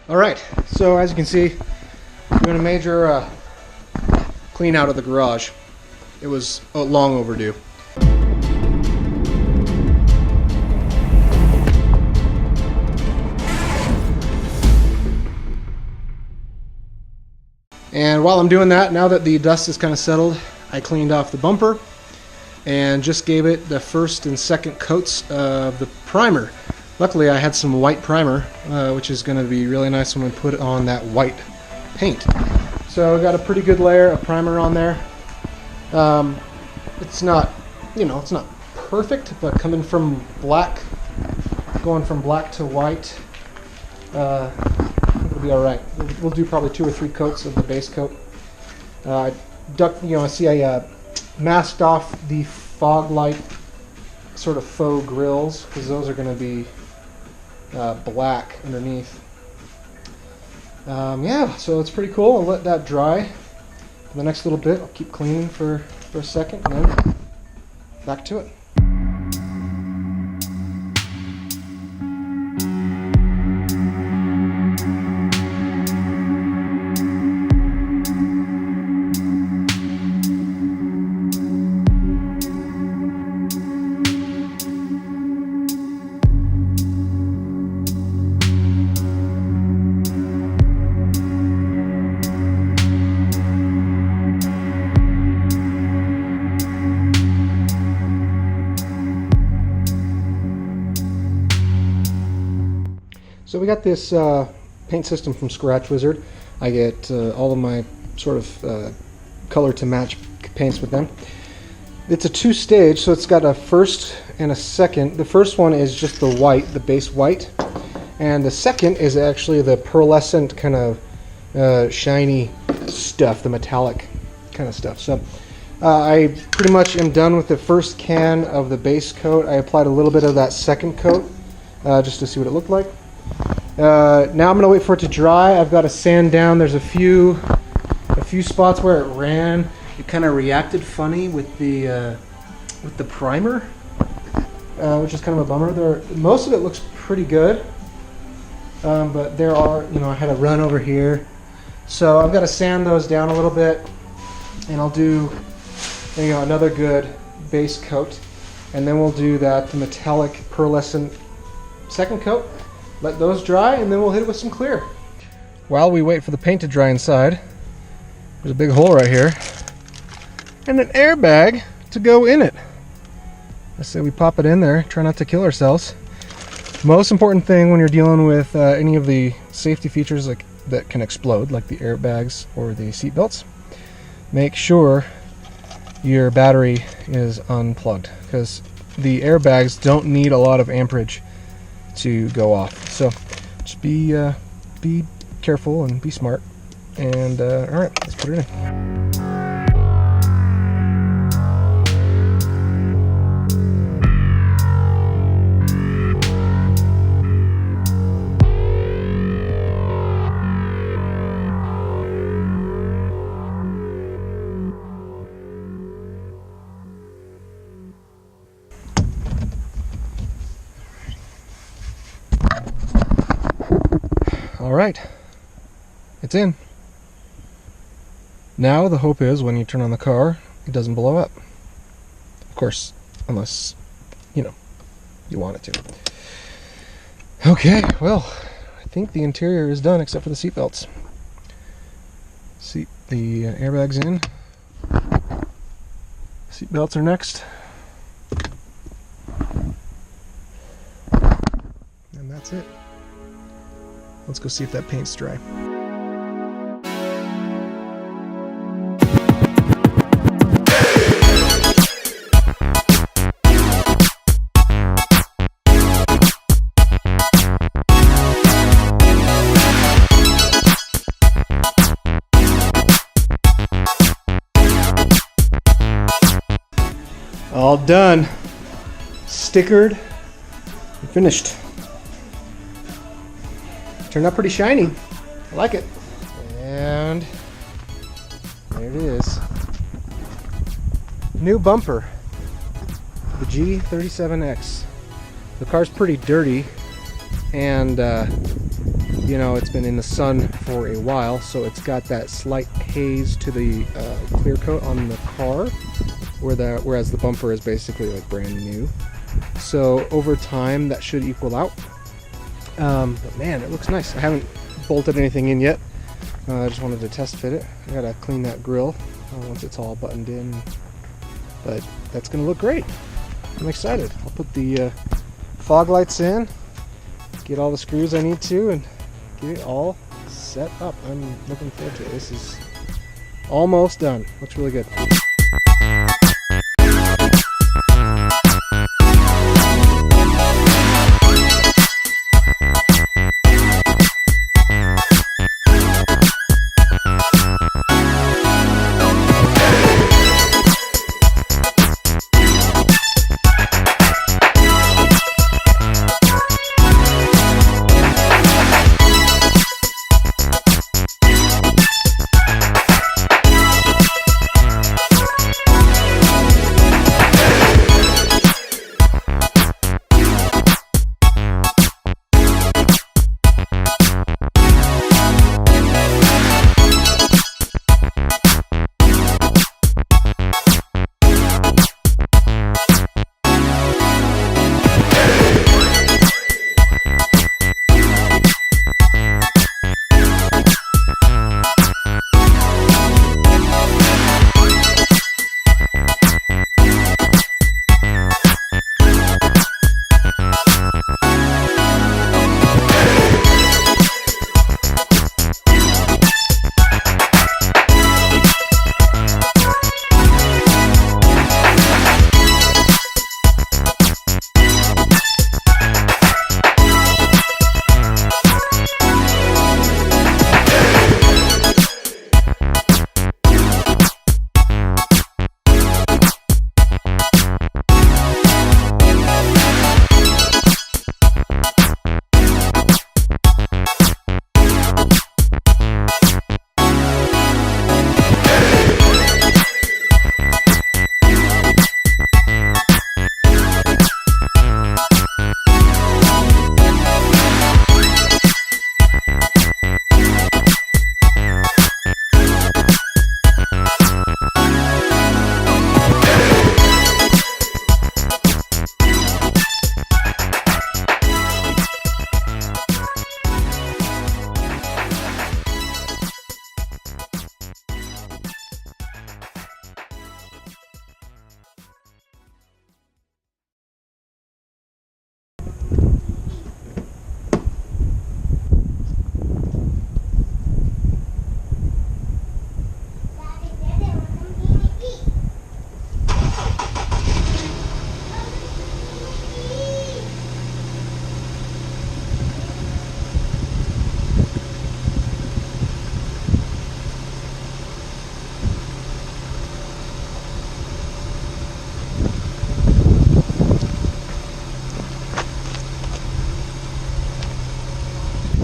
Alright, so as you can see, doing a major clean out of the garage. It was long overdue. And while I'm doing that, now that the dust is kind of settled, I cleaned off the bumper and just gave it the first and second coats of the primer. Luckily I had some white primer, which is going to be really nice when we put on that white paint. So I got a pretty good layer of primer on there. It's not, it's not perfect, but coming from black, going from black to white, I think it'll be all right. We'll do probably 2 or 3 coats of the base coat. I masked off the fog light sort of faux grills because those are going to be black underneath. Yeah, so it's pretty cool. I'll let that dry for the next little bit. I'll keep cleaning for a second and then back to it. So we got this paint system from Scratch Wizard. I get all of my sort of color to match paints with them. It's a 2-stage, so it's got a first and a second. The first one is just the white, the base white, and the second is actually the pearlescent kind of shiny stuff, the metallic kind of stuff. So I pretty much am done with the first can of the base coat. I applied a little bit of that second coat just to see what it looked like. Now I'm going to wait for it to dry. I've got to sand down. There's a few spots where it ran. It kind of reacted funny with the primer, which is kind of a bummer. Most of it looks pretty good, but there are, I had a run over here, so I've got to sand those down a little bit, and I'll do, another good base coat, and then we'll do that metallic pearlescent second coat. Let those dry, and then we'll hit it with some clear. While we wait for the paint to dry inside, there's a big hole right here, and an airbag to go in it. I say we pop it in there, try not to kill ourselves. Most important thing when you're dealing with any of the safety features that can explode, like the airbags or the seat belts, make sure your battery is unplugged, because the airbags don't need a lot of amperage to go off. So just be careful and be smart. And all right, let's put it in. All right, it's in. Now the hope is when you turn on the car, it doesn't blow up. Of course, unless, you want it to. Okay, well, I think the interior is done except for the seat belts. The airbag's in. Seat belts are next. And that's it. Let's go see if that paint's dry. All done. Stickered and finished. Turned out pretty shiny. I like it. And there it is. New bumper. The G37x. The car's pretty dirty, and you know, it's been in the sun for a while, so it's got that slight haze to the clear coat on the car, whereas the bumper is basically like brand new. So over time that should equal out. But man, it looks nice. I haven't bolted anything in yet. I just wanted to test fit it. I gotta clean that grill once it's all buttoned in, but that's gonna look great. I'm excited. I'll put the fog lights in, get all the screws I need to, and get it all set up. I'm looking forward to it. This is almost done. Looks really good.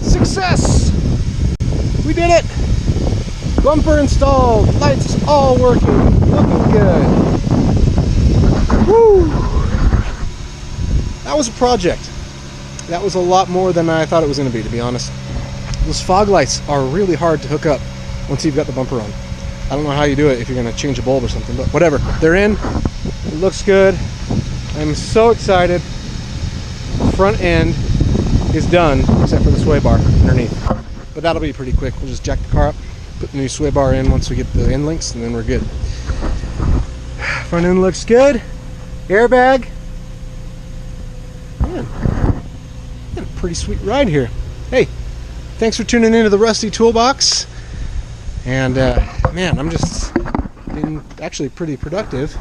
Success! We did it! Bumper installed, lights all working, looking good. Woo! That was a project. That was a lot more than I thought it was going to be honest. Those fog lights are really hard to hook up once you've got the bumper on. I don't know how you do it if you're going to change a bulb or something, but whatever. They're in. It looks good. I'm so excited. The front end is done, except for the sway bar underneath. But that'll be pretty quick. We'll just jack the car up, put the new sway bar in once we get the end links, and then we're good. Front end looks good. Airbag. Man, pretty sweet ride here. Hey, thanks for tuning into the Rusty Toolbox. And man, I'm just been actually pretty productive.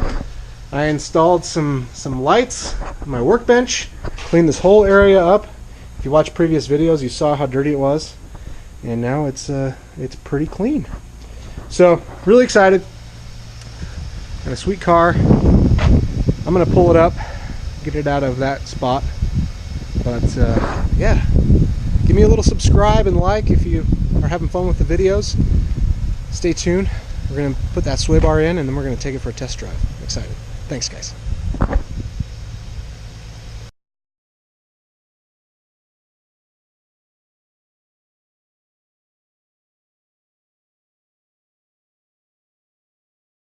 I installed some lights on my workbench, cleaned this whole area up. If you watched previous videos, you saw how dirty it was, and now it's pretty clean. So really excited. Got a sweet car. I'm gonna pull it up, get it out of that spot. But yeah, give me a little subscribe and like if you are having fun with the videos. Stay tuned. We're gonna put that sway bar in, and then we're gonna take it for a test drive. I'm excited. Thanks, guys.